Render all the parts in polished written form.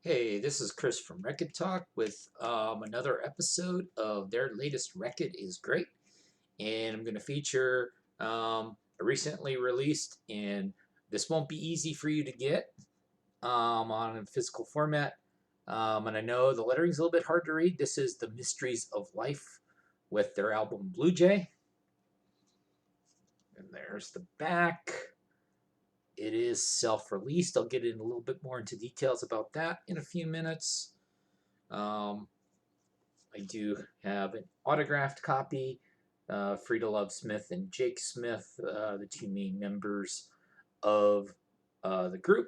Hey, this is Chris from Rekkid Talk with another episode of their latest Rekkid is Great. And I'm going to feature a recently released, and this won't be easy for you to get on a physical format. And I know the lettering's a little bit hard to read. This is The Mysteries of Life with their album Blue Jay. And there's the back. It is self-released. I'll get in a little bit more into details about that in a few minutes. Um, I do have an autographed copy. Freda Love Smith and Jake Smith, the two main members of the group.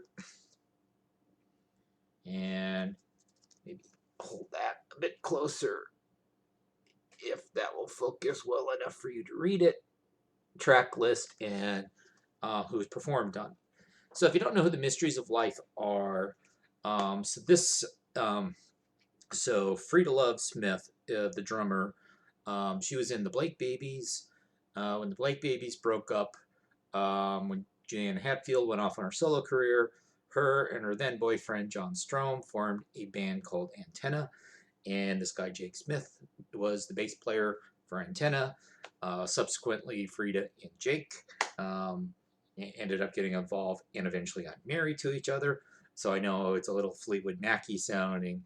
And maybe hold that a bit closer if that will focus well enough for you to read it. Track list and who's performed on. So if you don't know who the Mysteries of Life are, so Freda Love Smith, the drummer, she was in the Blake Babies. When the Blake Babies broke up, when Juliana Hatfield went off on her solo career, her and her then boyfriend John Strom formed a band called Antenna, and this guy Jake Smith was the bass player for Antenna. Subsequently, Freda and Jake ended up getting involved and eventually got married to each other. So I know it's a little Fleetwood Mac-y sounding.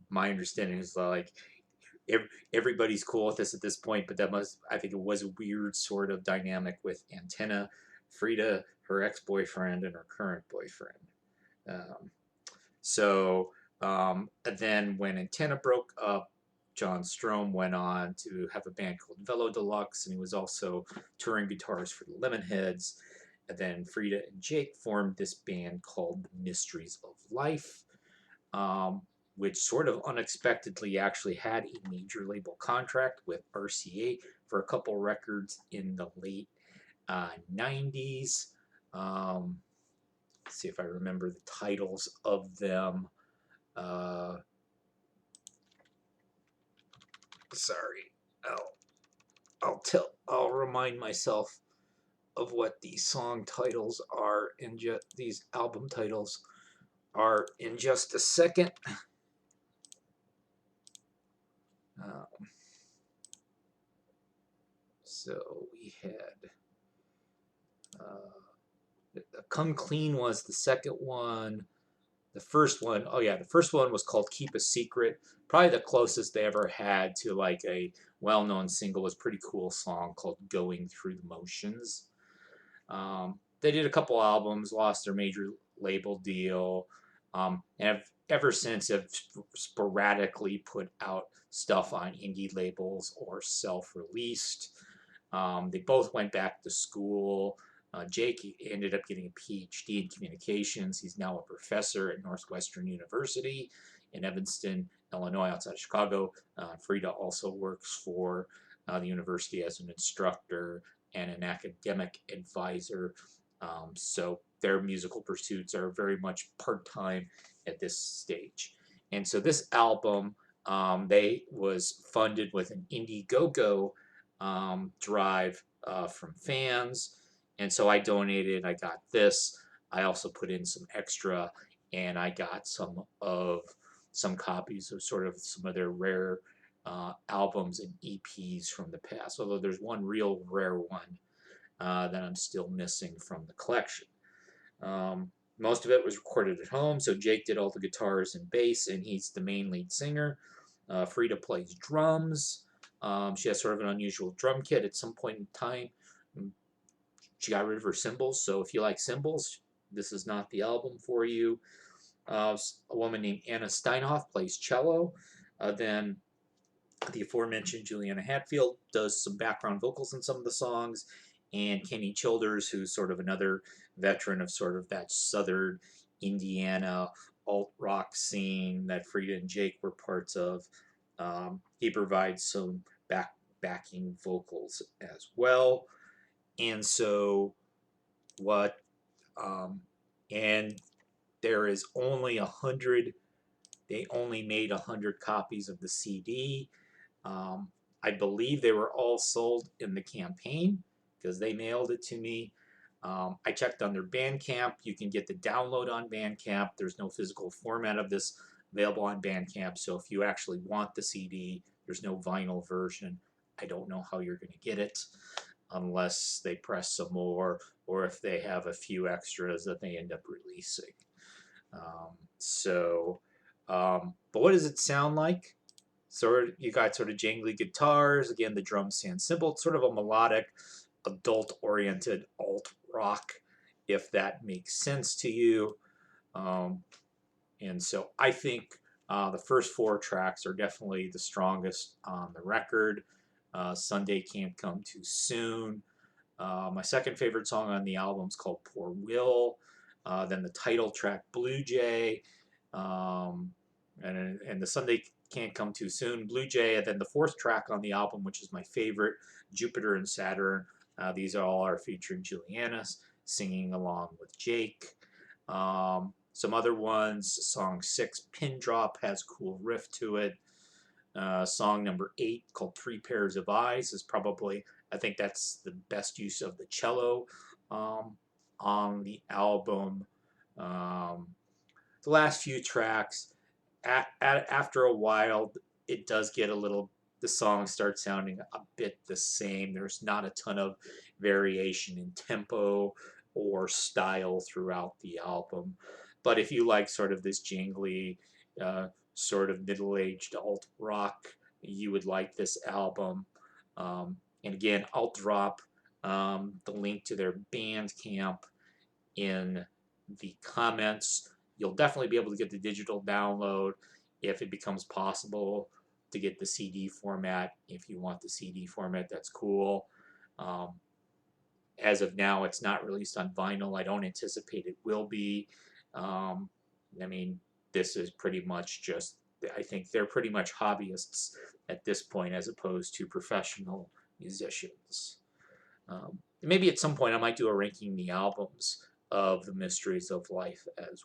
My understanding is like everybody's cool with this at this point, but I think it was a weird sort of dynamic with Antenna, Freda, her ex-boyfriend, and her current boyfriend. Um, then when Antenna broke up, John Strom went on to have a band called Mellow Deluxe, and he was also touring guitars for the Lemonheads. And then Freda and Jake formed this band called The Mysteries of Life, which sort of unexpectedly actually had a major label contract with RCA for a couple records in the late 90s. Let's see if I remember the titles of them. Sorry, I'll remind myself of what these song titles are in these album titles are in just a second. So we had Come Clean was the second one. The first one, the first one was called Keep a Secret. Probably the closest they ever had to like a well-known single was a pretty cool song called Going Through the Motions. They did a couple albums, lost their major label deal, and have ever since have sporadically put out stuff on indie labels or self-released. They both went back to school. Jake ended up getting a PhD in communications. He's now a professor at Northwestern University in Evanston, Illinois, outside of Chicago. Freda also works for the university as an instructor and an academic advisor. So their musical pursuits are very much part-time at this stage. And so this album, they was funded with an Indiegogo drive from fans. And so I donated, I got this. I also put in some extra, and I got some copies of sort of some of their rare albums and EPs from the past, although there's one real rare one that I'm still missing from the collection. Most of it was recorded at home, so Jake did all the guitars and bass, and he's the main lead singer. Freda plays drums. She has sort of an unusual drum kit at some point in time. She got rid of her cymbals, so if you like cymbals, this is not the album for you. A woman named Anna Steinhoff plays cello. Then the aforementioned Juliana Hatfield does some background vocals in some of the songs, and Kenny Childers, who's sort of another veteran of sort of that southern Indiana alt rock scene that Freda and Jake were parts of. He provides some backing vocals as well. And so and there is only 100, they only made 100 copies of the CD. I believe they were all sold in the campaign because they mailed it to me. I checked on their Bandcamp. You can get the download on Bandcamp. There's no physical format of this available on Bandcamp. So if you actually want the CD, there's no vinyl version. I don't know how you're going to get it unless they press some more or if they have a few extras that they end up releasing. But what does it sound like? You got sort of jangly guitars. Again, the drums sound simple. It's sort of a melodic, adult-oriented alt rock, if that makes sense to you. And so I think the first 4 tracks are definitely the strongest on the record. Sunday Can't Come Too Soon. My second favorite song on the album is called Poor Will. Then the title track, Blue Jay. And the Sunday Can't Come Too Soon, Blue Jay. And then the 4th track on the album, which is my favorite, Jupiter and Saturn. These all are featuring Juliana singing along with Jake. Some other ones, song 6, Pin Drop, has a cool riff to it. Song number 8, called 3 Pairs of Eyes, is probably, I think that's the best use of the cello on the album. The last few tracks, after a while, it does get a little, the songs start sounding a bit the same. There's not a ton of variation in tempo or style throughout the album. But if you like sort of this jingly, sort of middle-aged alt rock, you would like this album. And again, I'll drop the link to their Bandcamp in the comments. You'll definitely be able to get the digital download if it becomes possible to get the CD format. If you want the CD format, that's cool. As of now, it's not released on vinyl. I don't anticipate it will be. I mean, this is pretty much just, I think they're pretty much hobbyists at this point as opposed to professional musicians. Maybe at some point I might do a ranking the albums of the Mysteries of Life as